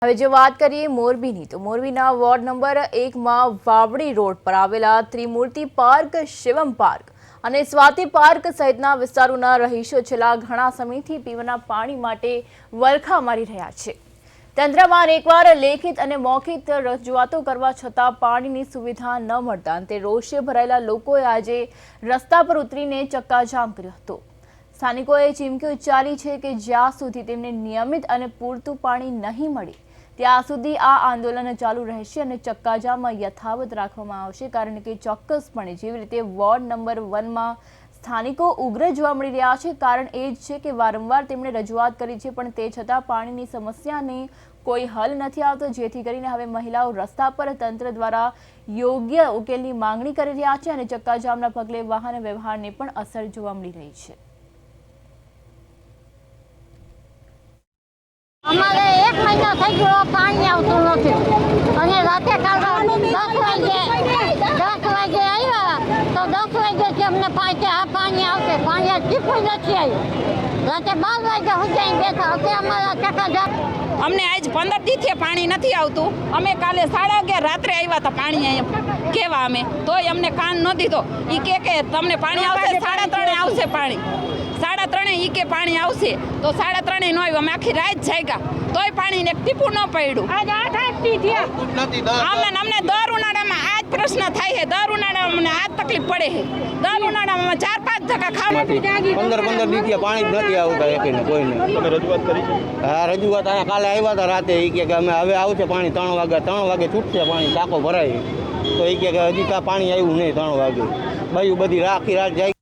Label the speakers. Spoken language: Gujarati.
Speaker 1: હવે જો વાત કરીએ મોરબીની તો મોરબીના વોર્ડ નંબર 1 માં વાવડી રોડ પર આવેલા ત્રિમૂર્તિ પાર્ક, શિવમ પાર્ક અને સ્વાતિ પાર્ક સહિતના વિસ્તારોના રહીશો છેલ્લા ઘણા સમયથી પીવાના પાણી માટે વલખા મારી રહ્યા છે। તંત્રમાં એકવાર લેખિત અને મૌખિક રજૂઆતો કરવા છતાં પાણીની સુવિધા ન મળતા અંતે રોષે ભરાયેલા લોકોએ આજે રસ્તા પર ઉતરીને ચક્કાજામ કર્યો હતો। સ્થાનિકોએ ચીમકી ઉચ્ચારી છે કે જ્યાં સુધી તેમને નિયમિત અને પૂરતું પાણી નહીં મળે ત્યાં સુધી આ આંદોલન ચાલુ રહેશે અને ચક્કાજામ યથાવત રાખવામાં આવશે, કારણ કે ચોક્કસપણે જેવી રીતે વોર્ડ નંબર 1 માં સ્થાનિકો ઉગ્ર જોવા મળી રહ્યા છે। કારણ એ જ છે કે વારંવાર તેમણે રજૂઆત કરી છે પણ તે છતાં પાણીની સમસ્યાને કોઈ હલ નથી આવતો, જેથી કરીને હવે મહિલાઓ રસ્તા પર તંત્ર દ્વારા યોગ્ય ઉકેલની માંગણી કરી રહ્યા છે અને ચક્કાજામના પગલે વાહન વ્યવહારને પણ અસર જોવા મળી રહી છે।
Speaker 2: અમારે 1 મહિનો થઈ ગયો પાણી આવતું નથી અને રાતે કાલ 10 વાગે આવ્યા તો 10 વાગ્યાથી અમને પાણી આવશે, પાણી ટીપું નથી આવ્યું। રાતે 12 વાગ્યા સુધી બેઠા હતા અમારા ચક્કાજામ।
Speaker 3: અમને આજ 15 દીથી પાણી નથી આવતું। અમે કાલે 11:30 રાત્રે આવ્યા હતા પાણી અહીંયા કેવા અમે તોય અમને કાન ન દીધો। ઈ કે તમને પાણી આવશે 3:30 આવશે પાણી 3:30 ઈ કે પાણી આવશે તો 3:30 નો આવ્યું। અમે આખી રાત જાગ્યા તોય પાણી ને ટીપું ન પડ્યું। અમને દર ઉનાળામાં આ જ પ્રશ્ન થાય છે। દર ઉનાળામાં અમને આ જ તકલીફ પડે છે। દર ઉનાળામાં 4-5 ધક્કા ખાવા
Speaker 4: 15 દીથી પાણી જ નથી આવતા એકને કોઈને।
Speaker 5: તમે રજૂઆત કરી છે?
Speaker 4: હા, રજૂઆત અહીંયા કાલે આવ્યા હતા રાતે। એ કે અમે હવે આવશે પાણી 3 વાગે છૂટશે પાણી, ટાંકો ભરાય તો એ કે હજી કાં પાણી આવ્યું નહીં 3 વાગે। બાયું બધી આખી રાત જાય।